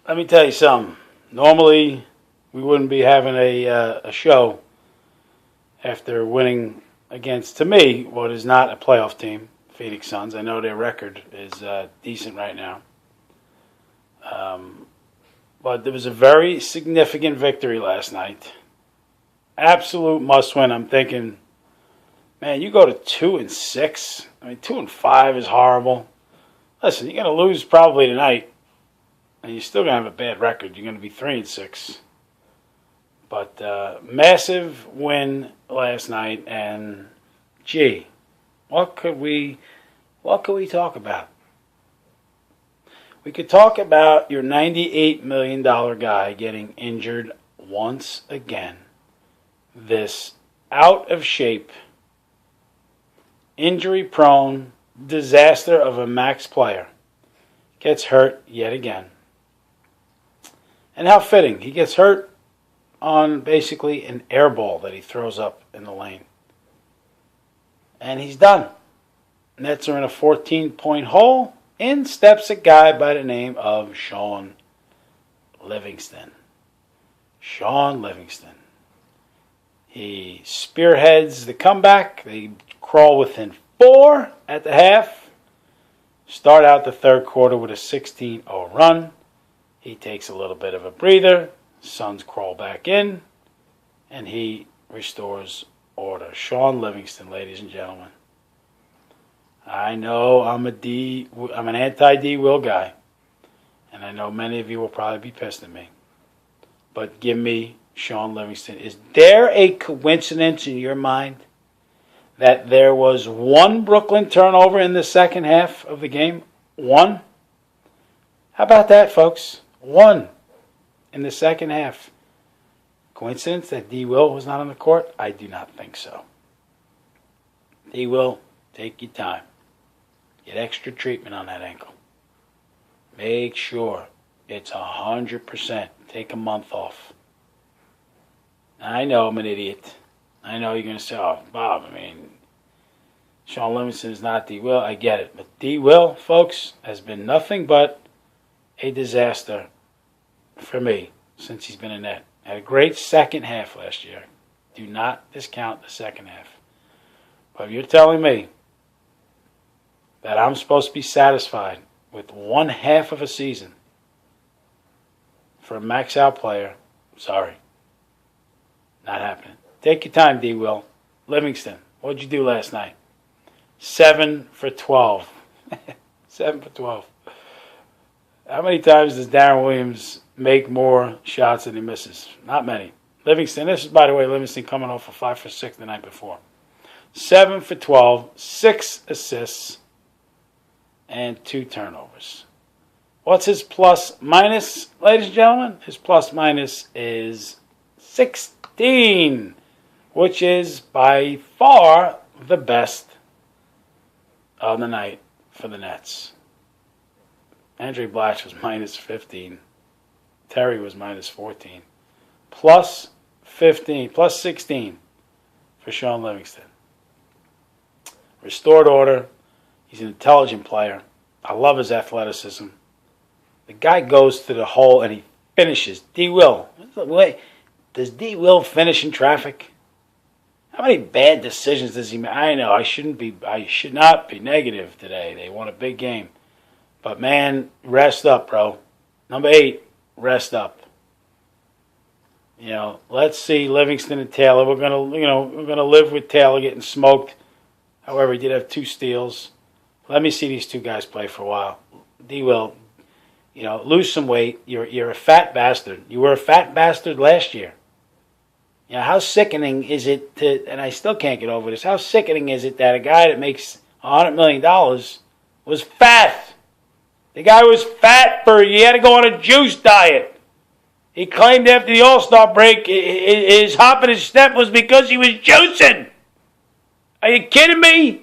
Let me tell you something. Normally, we wouldn't be having a show after winning against, to me, what is not a playoff team, Phoenix Suns. I know their record is decent right now. But there was a very significant victory last night. Absolute must-win. I'm thinking, man, you go to 2-6. I mean, 2-5 is horrible. Listen, you're going to lose probably tonight, and you're still going to have a bad record. You're going to be 3-6. But massive win last night, and gee, what could we talk about? We could talk about your $98 million guy getting injured once again. This out of shape, injury prone disaster of a max player gets hurt yet again. And how fitting. He gets hurt on basically an air ball that he throws up in the lane. And he's done. Nets are in a 14-point hole. In steps a guy by the name of Shaun Livingston. Shaun Livingston. He spearheads the comeback. They crawl within 4 at the half. Start out the third quarter with a 16-0 run. He takes a little bit of a breather. Suns crawl back in. And he restores order. Shaun Livingston, ladies and gentlemen. I know I'm an anti-D Will guy. And I know many of you will probably be pissed at me. But give me Shaun Livingston. Is there a coincidence in your mind that there was one Brooklyn turnover in the second half of the game? One? How about that, folks? One in the second half. Coincidence that D. Will was not on the court? I do not think so. D. Will, take your time. Get extra treatment on that ankle. Make sure it's 100%. Take a month off. I know I'm an idiot. I know you're going to say, oh, Bob, Shaun Livingston is not D. Will. I get it. But D. Will, folks, has been nothing but a disaster for me since he's been in net. Had a great second half last year. Do not discount the second half. But if you're telling me that I'm supposed to be satisfied with one half of a season for a max-out player, sorry. Not happening. Take your time, D. Will. Livingston, what'd you do last night? 7 for 12. 7 for 12. How many times does Darren Williams make more shots than he misses? Not many. Livingston, this is, by the way, Livingston coming off a 5 for 6 the night before. 7 for 12, 6 assists, and 2 turnovers. What's his plus minus, ladies and gentlemen? His plus minus is 16, which is by far the best of the night for the Nets. Andre Blatch was minus 15. Terry was minus 14. Plus 15, plus 16 for Shaun Livingston. Restored order. He's an intelligent player. I love his athleticism. The guy goes to the hole and he finishes. D. Will. Does D. Will finish in traffic? How many bad decisions does he make? I know I should not be negative today. They won a big game. But man, rest up, bro. Number 8, rest up. Let's see Livingston and Taylor. We're gonna live with Taylor getting smoked. However, he did have 2 steals. Let me see these 2 guys play for a while. D. Will, lose some weight. You're a fat bastard. You were a fat bastard last year. How sickening is it and I still can't get over this, how sickening is it that a guy that makes $100 million was fat? The guy was fat he had to go on a juice diet. He claimed after the All-Star break his hop and his step was because he was juicing. Are you kidding me?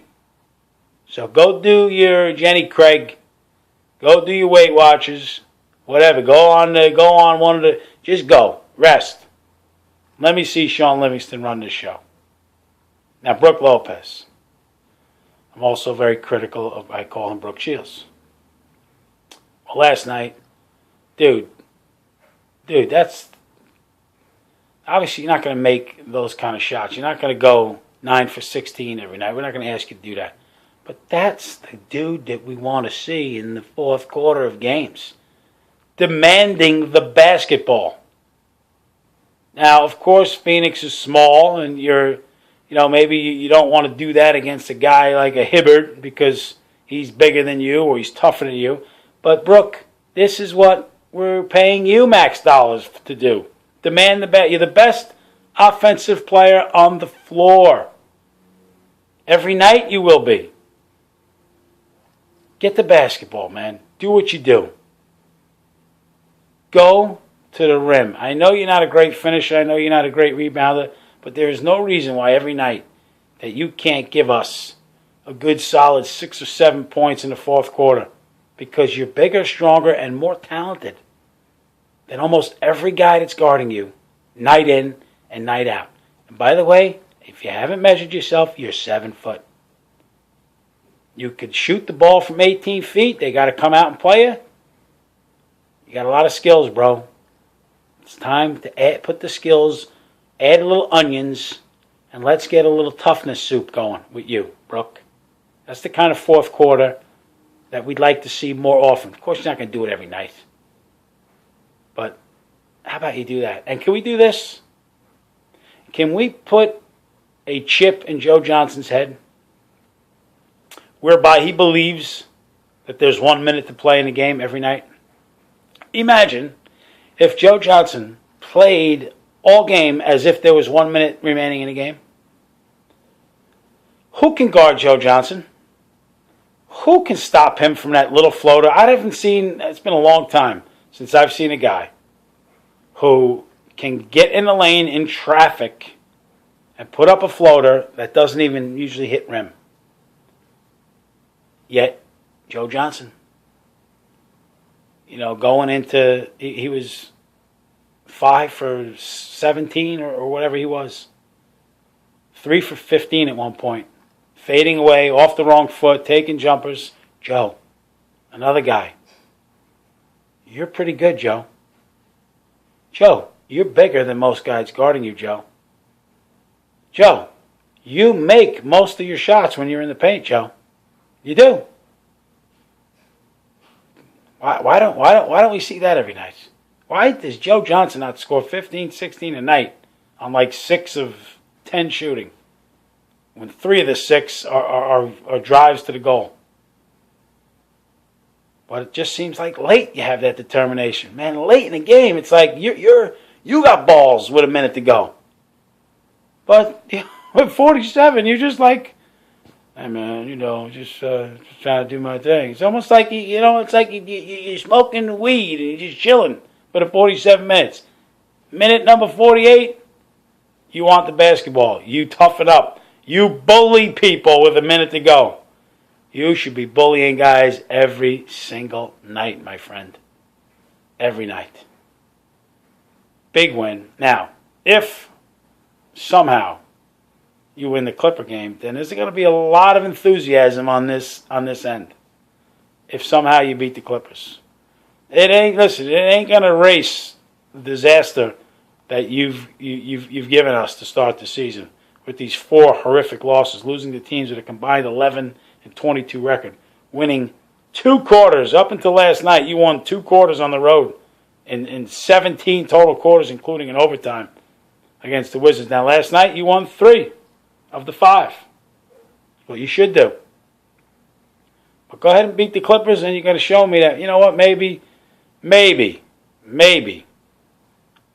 So go do your Jenny Craig. Go do your Weight Watchers. Whatever. Go on one of the... Just go. Rest. Let me see Shaun Livingston run this show. Now, Brook Lopez. I'm also very critical of, I call him Brooke Shields. Well, last night, dude, dude, that's obviously you're not going to make those kind of shots. You're not going to go 9 for 16 every night. We're not going to ask you to do that. But that's the dude that we want to see in the fourth quarter of games, demanding the basketball. Now, of course, Phoenix is small, and maybe you don't want to do that against a guy like a Hibbert because he's bigger than you or he's tougher than you. But, Brook, this is what we're paying you max dollars to do. Demand the best. You're the best offensive player on the floor. Every night you will be. Get the basketball, man. Do what you do. Go to the rim. I know you're not a great finisher. I know you're not a great rebounder. But there is no reason why every night that you can't give us a good solid 6 or 7 points in the fourth quarter. Because you're bigger, stronger, and more talented than almost every guy that's guarding you, night in and night out. And by the way, if you haven't measured yourself, you're 7 foot. You could shoot the ball from 18 feet. They got to come out and play you. You got a lot of skills, bro. It's time to put the skills, add a little onions, and let's get a little toughness soup going with you, Brook. That's the kind of fourth quarter that we'd like to see more often. Of course, you're not going to do it every night. But how about you do that? And can we do this? Can we put a chip in Joe Johnson's head whereby he believes that there's 1 minute to play in the game every night? Imagine if Joe Johnson played all game as if there was 1 minute remaining in the game. Who can guard Joe Johnson? Who can stop him from that little floater? It's been a long time since I've seen a guy who can get in the lane in traffic and put up a floater that doesn't even usually hit rim. Yet, Joe Johnson, going into, he was 5 for 17 or whatever he was. 3 for 15 at one point. Fading away, off the wrong foot, taking jumpers. Joe, another guy. You're pretty good, Joe. Joe, you're bigger than most guys guarding you, Joe. Joe, you make most of your shots when you're in the paint, Joe. You do. Why don't we see that every night? Why does Joe Johnson not score 15, 16 a night on like 6 of 10 shooting? When 3 of the 6 are drives to the goal. But it just seems like late you have that determination. Man, late in the game, it's like you got balls with a minute to go. But with 47, you're just like, hey man, just trying to do my thing. It's almost like it's like you're smoking weed and you're just chilling for the 47 minutes. Minute number 48, you want the basketball. You tough it up. You bully people with a minute to go. You should be bullying guys every single night, my friend. Every night. Big win. Now, if somehow you win the Clipper game, then there's going to be a lot of enthusiasm on this end. If somehow you beat the Clippers. It ain't going to erase the disaster that you've given us to start the season. With these 4 horrific losses, losing to teams with a combined 11 and 22 record, winning 2 quarters. Up until last night, you won 2 quarters on the road in 17 total quarters, including an overtime against the Wizards. Now, last night, you won 3 of the 5. Well, you should do. But go ahead and beat the Clippers, and you're going to show me that, you know what, maybe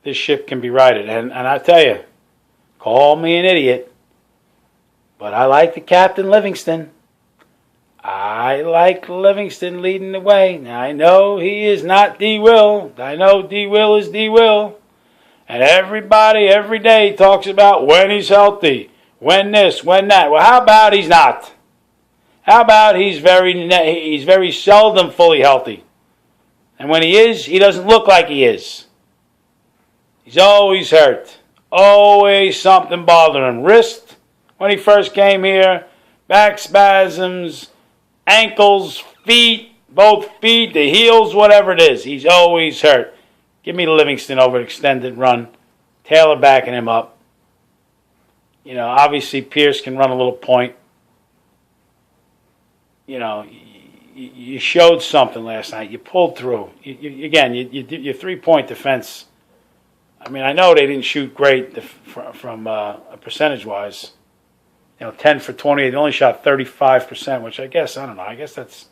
this ship can be righted. And I tell you, call me an idiot, but I like the captain Livingston. I like Livingston leading the way. Now, I know he is not D. Will. I know D. Will is D. Will. And everybody every day talks about when he's healthy, when this, when that. Well, how about he's not? How about he's very seldom fully healthy? And when he is, he doesn't look like he is. He's always hurt. Always something bothering him. Wrist, when he first came here, back spasms, ankles, feet, both feet, the heels, whatever it is. He's always hurt. Give me Livingston over an extended run. Taylor backing him up. You know, obviously Pierce can run a little point. You know, you showed something last night. You pulled through. Your 3-point defense. I mean, I know they didn't shoot great from percentage-wise. You know, 10 for 28. They only shot 35%, which I don't know. I guess that's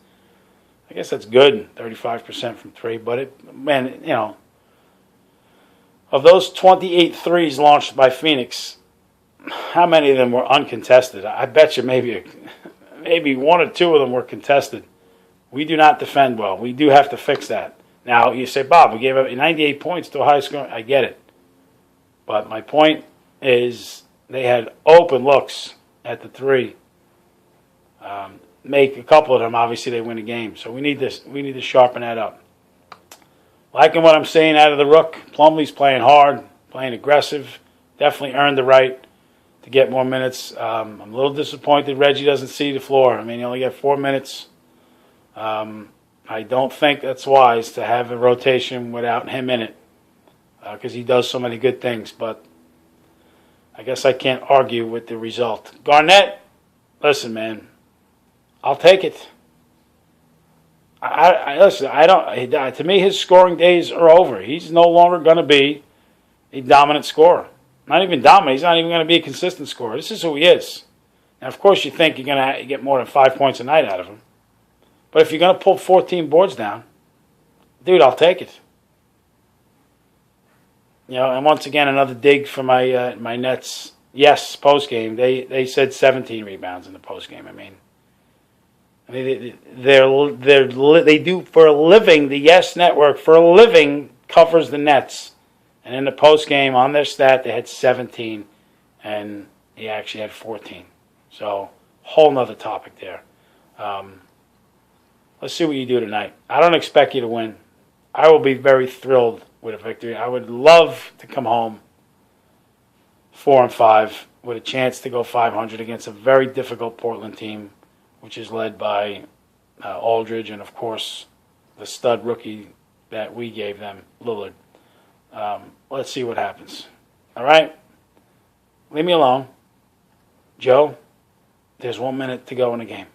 good, 35% from three. But of those 28 threes launched by Phoenix, how many of them were uncontested? I bet you maybe one or two of them were contested. We do not defend well. We do have to fix that. Now, you say, Bob, we gave up 98 points to a high score. I get it. But my point is they had open looks at the three. Make a couple of them, obviously they win a game. So we need to sharpen that up. Liking what I'm saying out of the Rook. Plumlee's playing hard, playing aggressive. Definitely earned the right to get more minutes. I'm a little disappointed Reggie doesn't see the floor. I mean, he only got 4 minutes. I don't think that's wise to have a rotation without him in it because he does so many good things. But I guess I can't argue with the result. Garnett, listen, man, I'll take it. Listen. To me, his scoring days are over. He's no longer going to be a dominant scorer. Not even dominant. He's not even going to be a consistent scorer. This is who he is. And of course, you think you're going to get more than 5 points a night out of him. But if you're going to pull 14 boards down, dude, I'll take it. You know, and once again, another dig for my Nets. Yes, post game they said 17 rebounds in the post game. I mean, they do for a living. The Yes Network for a living covers the Nets, and in the post game on their stat they had 17, and he actually had 14. So whole nother topic there. Let's see what you do tonight. I don't expect you to win. I will be very thrilled with a victory. I would love to come home 4-5 with a chance to go 500 against a very difficult Portland team, which is led by Aldridge and, of course, the stud rookie that we gave them, Lillard. Let's see what happens. All right? Leave me alone. Joe, there's 1 minute to go in the game.